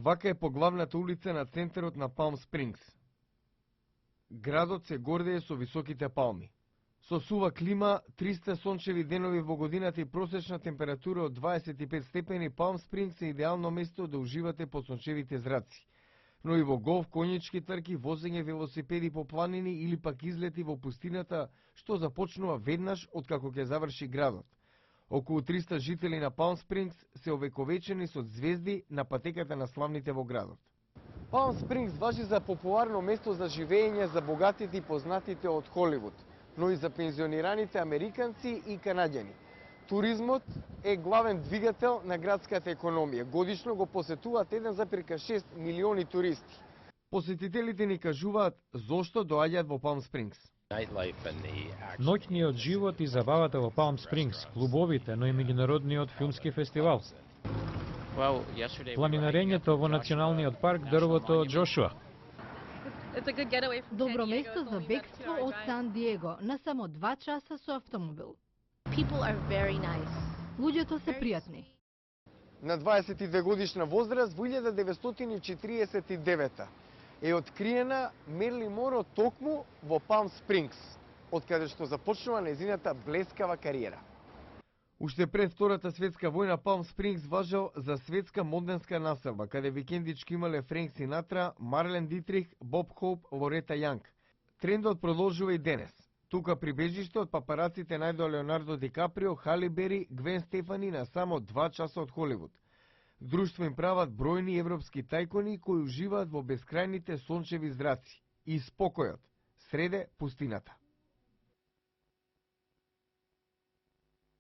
Вака е поглавната улица на центарот на Палм Спрингс. Градот се гордее со високите палми. Со сува клима, 300 сончеви денови во годината и просечна температура од 25 степени, Палм Спрингс е идеално место да уживате под сончевите зраци. Но и во голф, конјички трки, возење велосипеди по планини или пак излети во пустината, што започнува веднаш откако ќе заврши градот. Околу 300 жители на Палм Спрингс се овековечени со звезди на патеката на славните во градот. Палм Спрингс важи за популарно место за живење за богатите и познатите од Холивуд, но и за пензионираните американци и канаѓани. Туризмот е главен двигател на градската економија. Годишно го посетуваат 1,6 милиони туристи. Посетителите ни кажуваат зошто доаѓаат во Палм Спрингс. Ноќниот живот и забавата во Палм Спрингс, клубовите, но и меѓународниот филмски фестивал. Планинарењето во националниот парк дрвото Джошуа. Добро место за бегство од Сан Диего, на само 2 часа со автомобил. Луѓето се пријатни. На 22 годишна возраст во 1949 е откриена Мерли Моро токму во Палм Спрингс, од каде што започнува нејзината блескава кариера. Уште пред Втората светска војна Палм Спрингс важел за светска моденска населба, каде викендички имале Френк Синатра, Марлен Дитрих, Боб Хоуп, Лорета Јанг. Трендот продолжува и денес. Тука при бежиште од папараците најдоа Леонардо Ди Каприо, Хали Бери, Гвен Стефани на само 2 часа од Холивуд. Друштво им прават бројни европски тајкони кои уживаат во бескрајните сончеви зраци и спокојот среде пустината.